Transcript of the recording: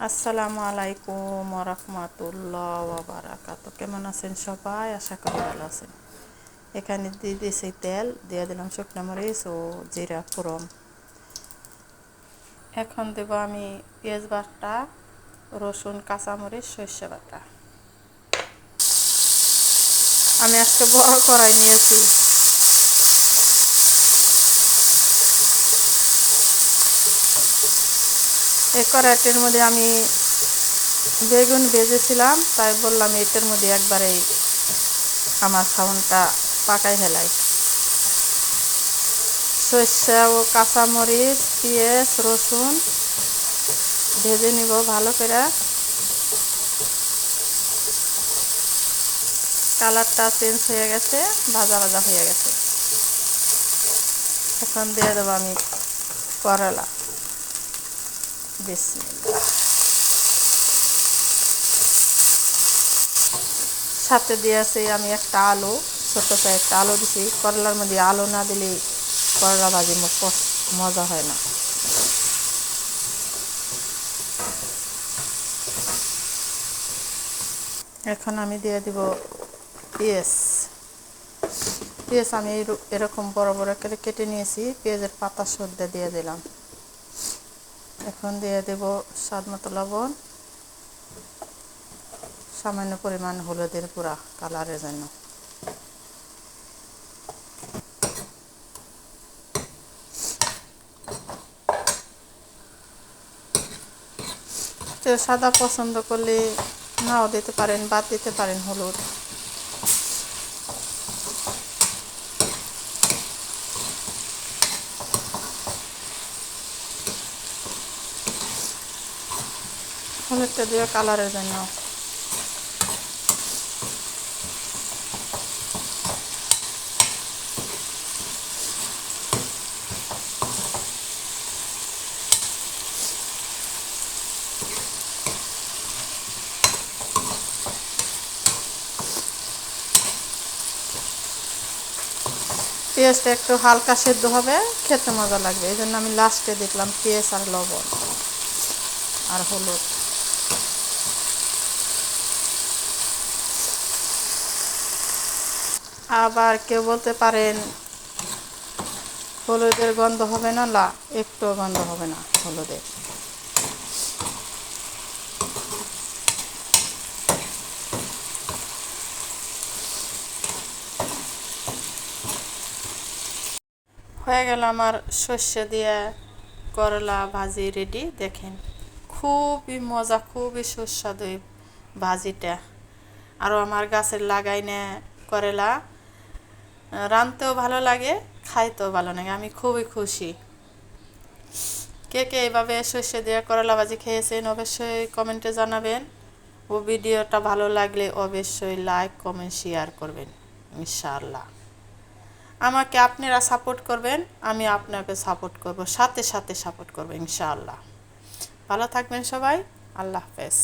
আসসালামু আলাইকুম ওয়া রাহমাতুল্লাহি ওয়া বারাকাতুহু। কেমন আছেন সবাই? আশা করি ভালো আছেন। এখানে দিয়ে দিয়েছি তেল, দিয়ে দিলাম শুকনো মরিচ ও জিরা ফোড়ন। এখন দেব আমি পেঁয়াজ বাটা, রসুন, কাঁচামরিচ, সরষে বাটা। আমি আজকে বড় কড়াই নিয়েছি। এই কড়াইটির মধ্যে আমি বেগুন ভেজেছিলাম, তাই বললাম এটার মধ্যে একবারেই আমার খাওয়ানটা পাকাই হেলাই। সরষে ও কাঁচামরিচ, পেঁয়াজ, রসুন ভেজে নিব ভালো করে। কালারটা চেঞ্জ হয়ে গেছে, ভাজা ভাজা হয়ে গেছে। এখন দিয়ে দেবো আমি করলা। বিসমিল্লাহ। সাথে দিয়েছি আমি একটা আলু, ছোটো একটা আলু দিছি। করলার মধ্যে আলু না দিলে করলা ভাজি মজা হয় না। এখন আমি দিয়ে দিব পেঁয়াজ। পেঁয়াজ আমি এরকম বড় বড় করে কেটে নিয়েছি, পেঁয়াজের পাতা সর্ষে দিয়ে দিলাম। এখন দিয়ে দেব স্বাদ মতো লবণ, সামান্য পরিমাণ হলুদের গুঁড়া কালারের জন্য। কেউ সাদা পছন্দ করলে নাও দিতে পারেন, বাদ দিতে পারেন হলুদ। হলুদটা দিয়ে কালারের জন্য। পেঁয়াজটা একটু হালকা সেদ্ধ হবে, খেতে মজা লাগবে। এই জন্য আমি লাস্টে দেখলাম পেঁয়াজ আর লবণ আর হলুদ। আবার কেউ বলতে পারেন হলুদের গন্ধ হবে না, না একটুও গন্ধ হবে না হলুদের। হয়ে গেল আমার সর্ষে দিয়ে করলা ভাজি রেডি। দেখেন খুবই মজা, খুবই সুস্বাদু এই ভাজিটা। আরও আমার গাছের লাগাই না করলা, রাঁধতেও ভালো লাগে, খাইতেও ভালো লাগে। আমি খুবই খুশি। কে কে এইভাবে সর্ষে দিয়ে করলা ভাজি খেয়েছেন অবশ্যই কমেন্টে জানাবেন। ও ভিডিওটা ভালো লাগলে অবশ্যই লাইক, কমেন্ট, শেয়ার করবেন ইনশাআল্লাহ। আমাকে আপনারা সাপোর্ট করবেন, আমি আপনাকে সাপোর্ট করব, সাথে সাথে সাপোর্ট করব ইনশাআল্লাহ। ভালো থাকবেন সবাই। আল্লাহ হাফেজ।